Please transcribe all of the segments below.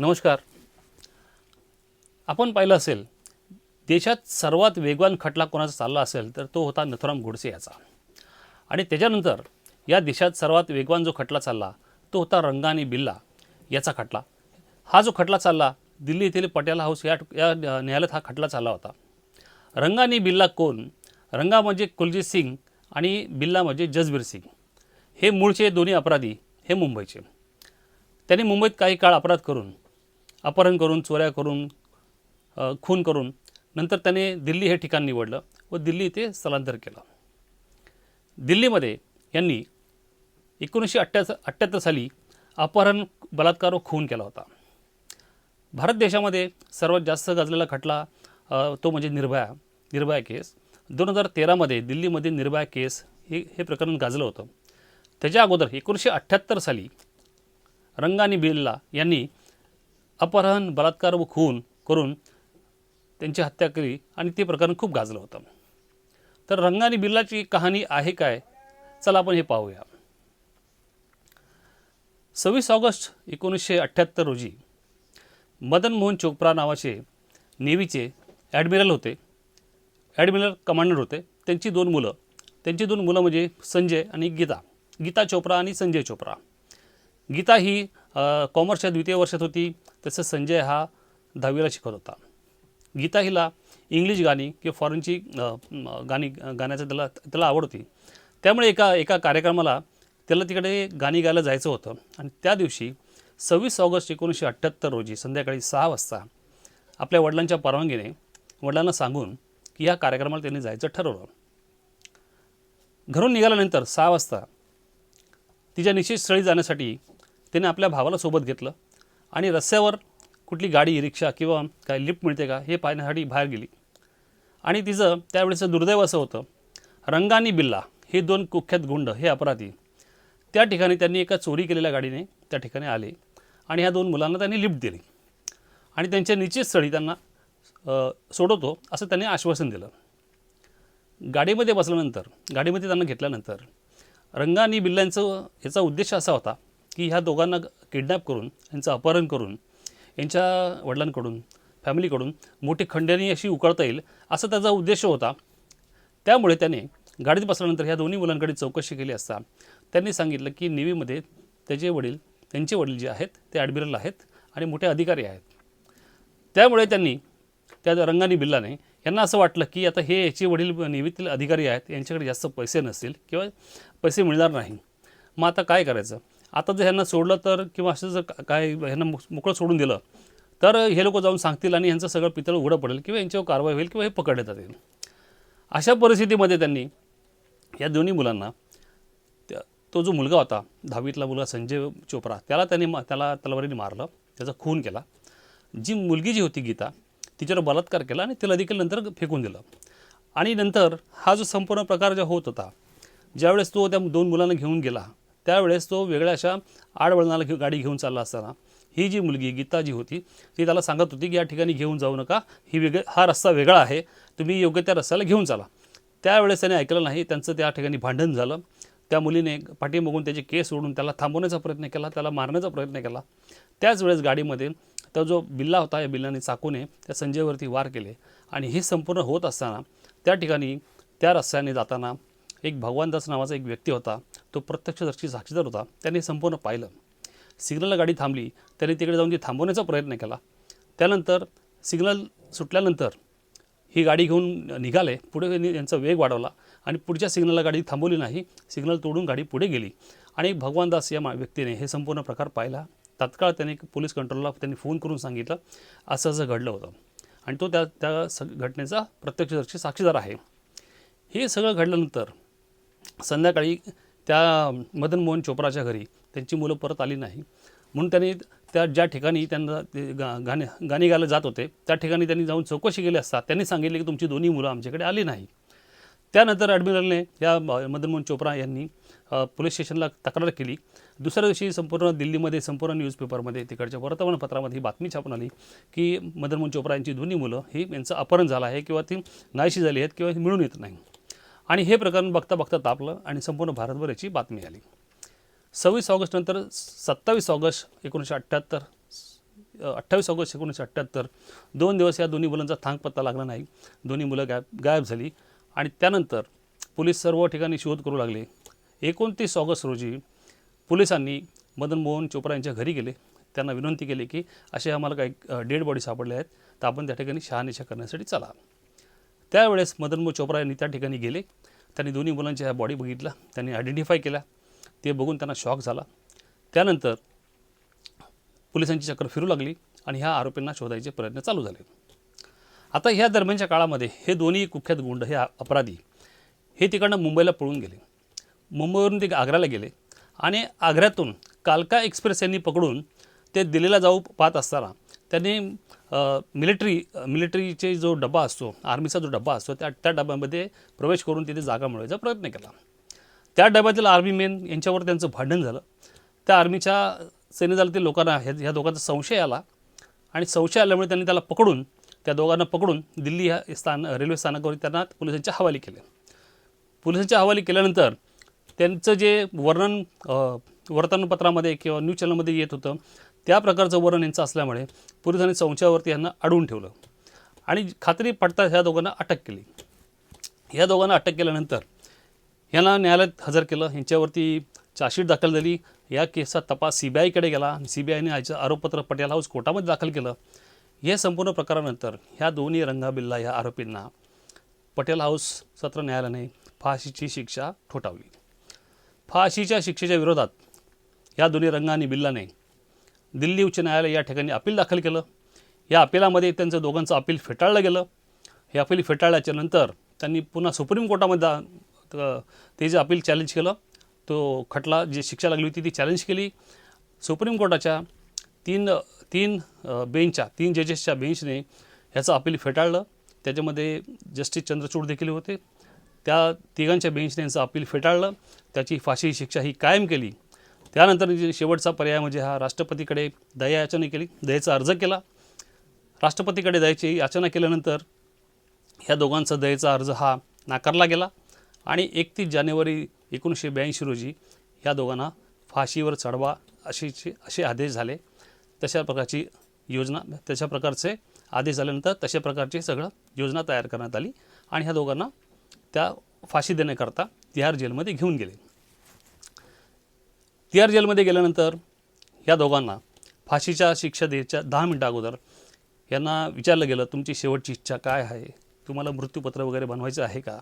नमस्कार. आपण पाहिलं असेल, देशात सर्वात वेगवान खटला कोणाचा चालला असेल तर तो होता नथुराम गोडसे याचा. आणि त्याच्यानंतर या देशात सर्वात वेगवान जो खटला चालला तो होता रंगा आणि बिल्ला याचा खटला. हा जो खटला चालला दिल्ली येथील पटियाला हाऊस या न्यायालयात हा खटला चालला होता. रंगा आणि बिल्ला कोण? रंगा म्हणजे कुलजीत सिंग आणि बिल्ला म्हणजे जसबीर सिंग. हे मूळचे दोन्ही अपराधी हे मुंबईचे. त्यांनी मुंबईत काही काळ अपराध करून, अपहरण करून, चोऱ्या करून, खून करून नंतर त्याने दिल्ली हे ठिकाण निवडलं व दिल्ली येथे स्थलांतर केलं. दिल्लीमध्ये यांनी 1978 साली अपहरण, बलात्कार व खून केला होता. भारत देशामध्ये सर्वात जास्त गाजलेला खटला तो म्हणजे निर्भया केस. 2013मध्ये दिल्लीमध्ये निर्भया केस हे प्रकरण गाजलं होतं. त्याच्या अगोदर 1978 साली रंगा आणि बिल्ला यांनी अपहरण, बलात्कार व खून करून त्यांची हत्या केली आणि ते प्रकरण खूप गाजलं होतं. तर रंगा आणि बिल्लाची कहाणी आहे काय? चला आपण हे पाहूया. 26 ऑगस्ट 1978 रोजी मदन मोहन चोप्रा नावाचे नेव्हीचे ॲडमिरल होते, ॲडमिरल कमांडर होते. त्यांची दोन मुलं म्हणजे संजय आणि गीता चोप्रा आणि संजय चोप्रा. गीता ही कॉमर्सच्या द्वितीय वर्षात होती, तसं संजय हा 10वीला शिकत होता. गीता हिला इंग्लिश गाणी किंवा फॉरेनची गाणी गाण्याचं त्याला आवड होती. त्यामुळे एका कार्यक्रमाला त्याला तिकडे गाणी गायला जायचं होतं आणि त्या दिवशी 26 ऑगस्ट 1978 रोजी संध्याकाळी 6 वाजता आपल्या वडिलांच्या परवानगीने वडिलांना सांगून की ह्या कार्यक्रमाला त्यांनी जायचं ठरवलं. घरून निघाल्यानंतर 6 वाजता तिच्या निश्चित स्थळी जाण्यासाठी त्याने आपल्या भावाला सोबत घेतलं आणि रस्त्यावर कुठली गाडी, रिक्षा किंवा काय लिफ्ट मिळते का हे पाहण्यासाठी बाहेर गेली. आणि तिचं त्यावेळेचं दुर्दैव असं होतं, रंगा आणि बिल्ला हे दोन कुख्यात गुंड हे अपराधी त्या ठिकाणी त्यांनी एका चोरी केलेल्या गाडीने त्या ठिकाणी आले आणि ह्या दोन मुलांना त्यांनी लिफ्ट दिली आणि त्यांच्या निश्चित स्थळी त्यांना सोडवतो असं त्यांनी आश्वासन दिलं. गाडीमध्ये बसल्यानंतर, गाडीमध्ये त्यांना घेतल्यानंतर रंगा आणि बिल्ल्यांचं याचा उद्देश असा होता की ह्या दोघांना किडनॅप करून, यांचं अपहरण करून, यांच्या वडिलांकडून, फॅमिलीकडून मोठी खंडणी अशी उकळता येईल असा त्याचा उद्देश होता. त्यामुळे त्याने गाडीत बसल्यानंतर ह्या दोन्ही मुलांकडे चौकशी केली असता त्यांनी सांगितलं की नेव्हीमध्ये त्यांचे वडील जे आहेत ते ॲडमिरल आहेत आणि मोठे अधिकारी आहेत. त्यामुळे त्यांनी त्या रंगा आणि बिल्लाने यांना असं वाटलं की आता याचे वडील नेव्हीतील अधिकारी आहेत, यांच्याकडे जास्त पैसे नसतील किंवा पैसे मिळणार नाही. मग आता काय करायचं? आता जर ह्यांना सोडलं तर किंवा असं जर काय ह्यांना मोकळं सोडून दिलं तर हे लोक जाऊन सांगतील आणि यांचं सगळं पितळ उघडं पडेल किंवा यांच्यावर कारवाई होईल किंवा हे पकडण्यात येईल. अशा परिस्थितीमध्ये त्यांनी या दोन्ही मुलांना, तो जो मुलगा होता 10वीतला मुलगा संजय चोप्रा, त्याला तलवारीने मारलं, त्याचा खून केला. जी मुलगी जी होती गीता, तिच्यावर बलात्कार केला आणि तिला देखील नंतर फेकून दिलं. आणि नंतर हा जो संपूर्ण प्रकार जो होत होता, ज्यावेळेस तो त्या दोन मुलांना घेऊन गेला त्यावेळेस तो वेगळ्या अशा आडवळणाला गाडी घेऊन चालला असताना ही जी मुलगी गीता जी होती ती त्याला सांगत होती की या ठिकाणी घेऊन जाऊ नका, हा रस्ता वेगळा आहे, तुम्ही योग्य त्या रस्त्याला घेऊन चाला. त्यावेळेस त्याने ऐकलं नाही. त्यांचं त्या ठिकाणी भांडण झालं. त्या मुलीने पाठीमागून त्याचे केस सोडून त्याला थांबवण्याचा प्रयत्न केला, त्याला मारण्याचा प्रयत्न केला. त्याच वेळेस गाडीमध्ये तो जो बिल्ला होता, या बिल्लाने चाकूने त्या संजयवरती वार केले. आणि हे संपूर्ण होत असताना त्या ठिकाणी त्या रस्त्याने जाताना एक भगवानदास नावाचा एक व्यक्ती होता, तो प्रत्यक्षदर्शी साक्षीदार होता. त्याने संपूर्ण पाहिलं. सिग्नलला गाडी थांबली, त्याने तिकडे जाऊन ती थांबवण्याचा प्रयत्न केला. त्यानंतर सिग्नल सुटल्यानंतर ही गाडी घेऊन निघाले. पुढे यांचा वेग वाढवला आणि पुढच्या सिग्नलला गाडी थांबवली नाही. सिग्नल तोडून गाडी पुढे गेली आणि भगवानदास या व्यक्तीने हे संपूर्ण प्रकार पाहिला. तात्काळ त्याने पोलीस कंट्रोलला त्यांनी फोन करून सांगितलं असं घडलं होतं आणि तो त्या घटनेचा प्रत्यक्षदर्शी साक्षीदार आहे. हे सगळं घडल्यानंतर संध्याकाळी त्या मदन मोहन चोप्राच्या घरी त्यांची मुलं परत आली नाही म्हणून त्यांनी त्या ज्या ठिकाणी त्यांना गाणी गायला जात होते त्या ठिकाणी त्यांनी जाऊन चौकशी केली असता त्यांनी सांगितले की तुमची दोन्ही मुलं आमच्याकडे आली नाही. त्यानंतर ॲडमिरलने या मदन मोहन चोप्रा यांनी पोलीस स्टेशनला तक्रार केली. दुसऱ्या दिवशी संपूर्ण दिल्लीमध्ये, संपूर्ण न्यूजपेपरमध्ये, तिकडच्या वर्तमानपत्रामध्ये ही बातमी छापून आली की मदन मोहन चोप्रा यांची दोन्ही मुलं यांचं अपहरण झालं आहे किंवा ती नाहीशी झाली आहेत किंवा मिळून येत नाही. आणि हे प्रकरण बघता बघता तापलं आणि संपूर्ण भारतभर याची बातमी आली. 26 ऑगस्ट नंतर 27 ऑगस्ट 1978 28 ऑगस्ट 1978 2 दिवस या दोन्ही मुलांचा थांगपत्ता लागला नाही. दोन्ही मुलं गायब झाली आणि त्यानंतर पोलीस सर्व ठिकाणी शोध करू लागले. 29 ऑगस्ट रोजी पोलिसांनी मदन मोहन चोप्रा यांच्या घरी गेले. त्यांना विनंती केली की असे आम्हाला काही डेड बॉडी सापडले आहेत, तर आपण त्या ठिकाणी शहानिशा करण्यासाठी चला. त्यावेळेस मदन मोहन चोप्रा यांनी त्या ठिकाणी गेले. त्यांनी दोन्ही मुलांच्या ह्या बॉडी बघितल्या, त्यांनी आयडेंटिफाय केल्या. ते बघून त्यांना शॉक झाला. त्यानंतर पोलिसांची चक्र फिरू लागली आणि ह्या आरोपींना शोधायचे प्रयत्न चालू झाले. आता ह्या दरम्यानच्या काळामध्ये हे दोन्ही कुख्यात गुंड, हे अपराधी, हे तिकडनं मुंबईला पळून गेले. मुंबईवरून ते आग्र्याला गेले आणि आग्र्यातून कालका एक्सप्रेस यांनी पकडून ते दिल्लीला जाऊ पाहत असताना त्यांनी मिलिटरीचे जो डबा असतो, आर्मीचा जो डबा असतो, त्या डब्यामध्ये प्रवेश करून तिथे जागा मिळवायचा प्रयत्न केला. त्या डब्यातील आर्मी मेन यांच्यावर त्यांचं भांडण झालं. त्या आर्मीच्या सैन्यदलातील लोकांना ह्या दोघांचा संशय आला आणि संशय आल्यामुळे त्यांनी त्या दोघांना पकडून दिल्ली ह्या रेल्वे स्थानकावर त्यांना पोलिसांच्या हवाली केले. पोलिसांच्या हवाली केल्यानंतर त्यांचं जे वर्तमानपत्रामध्ये किंवा न्यूज चॅनलमध्ये येत होतं त्या प्रकारचं वर्णन यांचं असल्यामुळे पोलिसांनी संशयावरती यांना अडवून ठेवलं आणि खात्री पडता ह्या दोघांना अटक केली. ह्या दोघांना अटक केल्यानंतर यांना न्यायालयात हजर केलं. यांच्यावरती चार्जशीट दाखल झाली. या केसचा तपास CBIकडे गेला. CBIने याचं आरोपपत्र पटियाला हाऊस कोर्टामध्ये दाखल केलं. या संपूर्ण प्रकारानंतर ह्या दोन्ही रंगाबिल्ला ह्या आरोपींना पटियाला हाऊस सत्र न्यायालयाने फाशीची शिक्षा ठोठावली. फाशीच्या शिक्षेच्या विरोधात या दोन्ही रंगा आणि बिल्लाने दिल्ली उच्च न्यायालय या ठिकाणी अपील दाखल केलं. या अपिलामध्ये त्यांचं दोघांचं अपील फेटाळलं गेलं. हे अपील फेटाळल्याच्या नंतर त्यांनी पुन्हा सुप्रीम कोर्टामध्ये ते जे अपील चॅलेंज केलं, तो खटला जी शिक्षा लागली होती ती चॅलेंज केली. सुप्रीम कोर्टाच्या तीन जजेसच्या बेंचने ह्याचं अपील फेटाळलं. त्याच्यामध्ये जस्टिस चंद्रचूड देखील होते. त्या तिघांच्या बेंचने यांचं अपील फेटाळलं. त्याची फाशी शिक्षा ही कायम केली. त्यानंतर शेवटचा पर्याय म्हणजे हा राष्ट्रपतीकडे दया याचना केली, दयेचा अर्ज केला. राष्ट्रपतीकडे दयेची याचना केल्यानंतर ह्या दोघांचा दयेचा अर्ज हा नाकारला गेला आणि 31 जानेवारी 1982 रोजी ह्या दोघांना फाशीवर चढवा असे आदेश झाले. तशा प्रकारचे आदेश झाल्यानंतर तशा प्रकारची सगळं योजना तयार करण्यात आली आणि ह्या दोघांना त्या फाशी देण्याकरता तिहार जेलमध्ये घेऊन गेले. तिहार जेलमध्ये गेल्यानंतर या दोघांना फाशीच्या शिक्षा द्यायच्या 10 मिनिटं अगोदर यांना विचारलं गेलं, तुमची शेवटची इच्छा काय आहे? तुम्हाला मृत्यूपत्र वगैरे बनवायचं आहे का?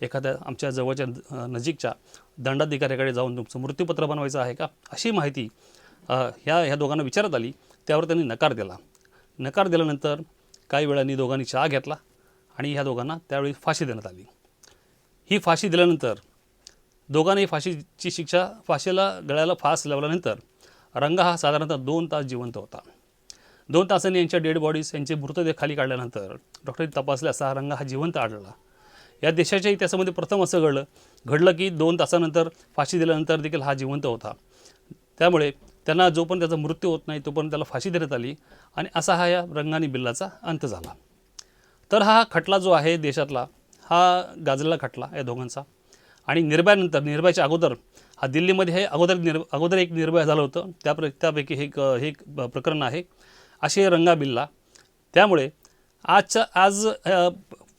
एखाद्या आमच्या जवळच्या नजीकच्या दंडाधिकाऱ्याकडे जाऊन तुमचं मृत्यूपत्र बनवायचं आहे का? अशी माहिती ह्या दोघांना विचारत आली. त्यावर त्यांनी नकार दिला. नकार दिल्यानंतर काही वेळांनी दोघांनी चहा घेतला आणि ह्या दोघांना त्यावेळी फाशी देण्यात आली. ही फाशी दिल्यानंतर दोघांनी फाशीची शिक्षा, फाशीला गळ्याला फास लावल्यानंतर रंगा हा साधारणतः 2 तास जिवंत होता. 2 तासांनी यांच्या डेड बॉडीज, यांचे मृतदेह खाली काढल्यानंतर डॉक्टरांनी तपासल्यास हा रंगा हा जिवंत आढळला. या देशाच्या इतिहासामध्ये प्रथम असं घडलं की 2 तासानंतर फाशी दिल्यानंतर देखील हा जिवंत होता. त्यामुळे त्यांना जोपर्यंत त्याचा मृत्यू होत नाही तोपर्यंत त्याला फाशी देण्यात आली आणि असा हा या रंगा आणि बिल्लाचा अंत झाला. तर हा खटला जो आहे देशातला, हा गाजलेला खटला या दोघांचा. आणि निर्भयानंतर, निर्भयाच्या अगोदर हा दिल्लीमध्ये हे अगोदर एक निर्भया झालं होतं, त्यापैकी हे एक प्रकरण आहे असे रंगा बिल्ला. त्यामुळे आज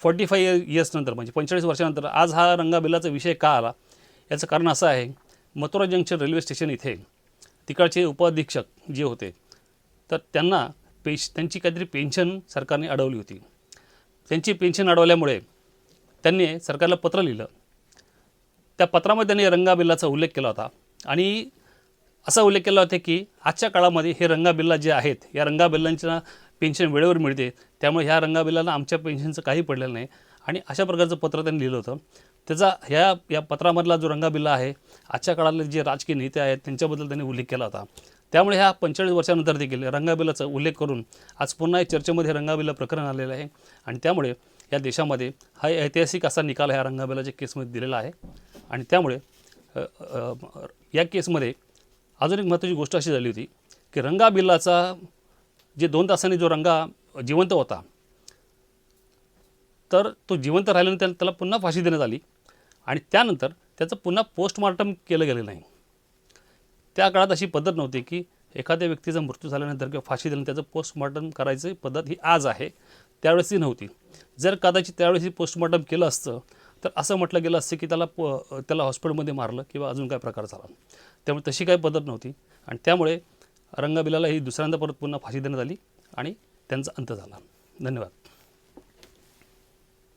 45 इयर्स नंतर, म्हणजे 45 वर्षानंतर आज हा रंगा बिल्लाचा विषय का आला, याचं कारण असं आहे, मथुरा जंक्शन रेल्वे स्टेशन इथे तिकडचे उपअधीक्षक जे होते तर त्यांची काहीतरी पेन्शन सरकारने अडवली होती. त्यांची पेन्शन अडवल्यामुळे त्यांनी सरकारला पत्र लिहिलं. त्या पत्रामध्ये त्यांनी रंगा बिल्लाचा उल्लेख केला होता आणि असा उल्लेख केला होता की आजच्या काळामध्ये हे रंगा बिल्ला जे आहेत, या रंगा बिल्लांच्या पेन्शन वेळेवर मिळते, त्यामुळे ह्या रंगा बिल्लांना आमच्या पेन्शनचं काही पडलेलं नाही आणि अशा प्रकारचं पत्र त्यांनी लिहिलं होतं. त्याचा या पत्रामधला जो रंगा बिल्ला आहे, आजच्या काळातले जे राजकीय नेते आहेत त्यांच्याबद्दल त्यांनी उल्लेख केला होता. त्यामुळे ह्या 45 वर्षानंतर देखील रंगा बिल्लाचा उल्लेख करून आज पुन्हा चर्चेमध्ये रंगा बिल्ला प्रकरण आलेलं आहे आणि त्यामुळे या देशामध्ये हा ऐतिहासिक असा निकाल ह्या रंगा बिल्लाच्या केसमध्ये दिलेला आहे. आणि त्यामुळे या केसमध्ये अजून एक महत्त्वाची गोष्ट अशी झाली होती की रंगा बिल्लाचा जे 2 तासांनी जो रंगा जिवंत होता, तर तो जिवंत राहिल्यानंतर त्याला पुन्हा फाशी देण्यात आली आणि त्यानंतर त्याचं पुन्हा पोस्टमॉर्टम केलं गेलं नाही. त्या काळात अशी पद्धत नव्हती की एखाद्या व्यक्तीचा मृत्यू झाल्यानंतर किंवा फाशी दिल्यानंतर त्याचं पोस्टमॉर्टम करायची पद्धत ही आज आहे, त्यावेळेस ती नव्हती. जर कदाचित त्यावेळेस ही पोस्टमॉर्टम केलं असतं तर असं म्हटलं गेलं असतं की त्याला हॉस्पिटलमध्ये मारलं किंवा अजून काय प्रकार झाला. त्यामुळे तशी काही पद्धत नव्हती आणि त्यामुळे रंगाबिलाला ही दुसऱ्यांदा परत पुन्हा फाशी देण्यात आली आणि त्यांचा अंत झाला. धन्यवाद.